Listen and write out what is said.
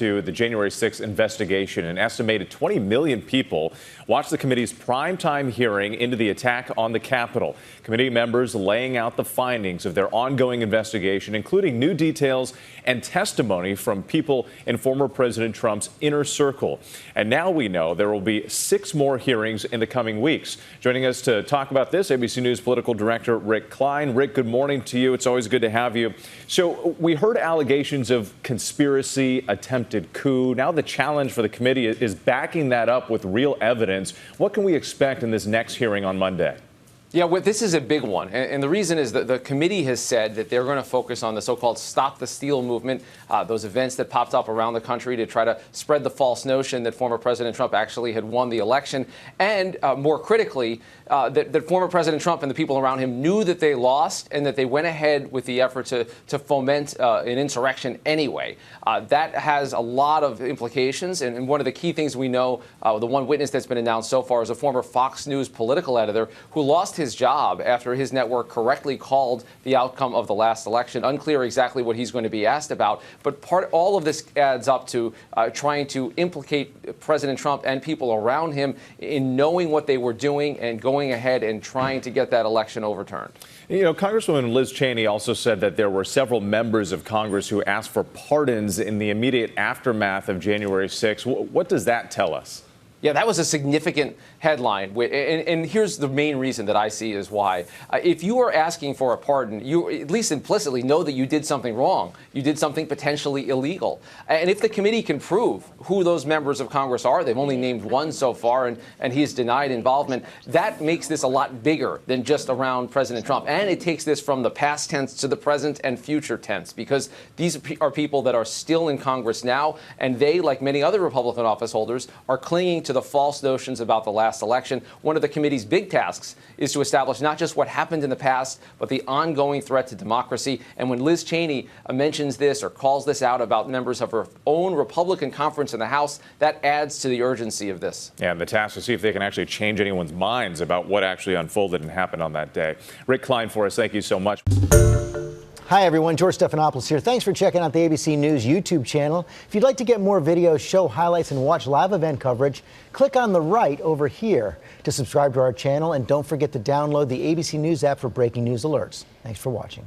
To the January 6th investigation. An estimated 20 million people watched the committee's primetime hearing into the attack on the Capitol. Committee members laying out the findings of their ongoing investigation, including new details and testimony from people in former President Trump's inner circle. And now we know there will be 6 more hearings in the coming weeks. Joining us to talk about this, ABC News political director Rick Klein. Rick, good morning to you. It's always good to have you. So we heard allegations of conspiracy, attempted coup. Now the challenge for the committee is backing that up with real evidence. What can we expect in this next hearing on Monday? Yeah, well, this is a big one. And the reason is that the committee has said that they're going to focus on the so-called Stop the Steal movement, those events that popped up around the country to try to spread the false notion that former President Trump actually had won the election. And more critically, that former President Trump and the people around him knew that they lost and that they went ahead with the effort to foment an insurrection anyway. That has a lot of implications. And one of the key things we know, the one witness that's been announced so far is a former Fox News political editor who lost his job after his network correctly called the outcome of the last election. Unclear exactly what he's going to be asked about, but all of this adds up to trying to implicate President Trump and people around him in knowing what they were doing and going ahead and trying to get that election overturned. You know, Congresswoman Liz Cheney also said that there were several members of Congress who asked for pardons in the immediate aftermath of January 6th. What does that tell us? Yeah, that was a significant headline. And here's the main reason that I see is why. If you are asking for a pardon, you at least implicitly know that you did something wrong. You did something potentially illegal. And if the committee can prove who those members of Congress are, they've only named one so far, and he's denied involvement, that makes this a lot bigger than just around President Trump. And it takes this from the past tense to the present and future tense, because these are people that are still in Congress now, and they, like many other Republican office holders, are clinging to the false notions about the last election. One of the committee's big tasks is to establish not just what happened in the past, but the ongoing threat to democracy. And when Liz Cheney mentions this or calls this out about members of her own Republican conference in the House, that adds to the urgency of this. Yeah, and the task to see if they can actually change anyone's minds about what actually unfolded and happened on that day. Rick Klein for us, thank you so much. Hi, everyone. George Stephanopoulos here. Thanks for checking out the ABC News YouTube channel. If you'd like to get more videos, show highlights, and watch live event coverage, click on the right over here to subscribe to our channel. And don't forget to download the ABC News app for breaking news alerts. Thanks for watching.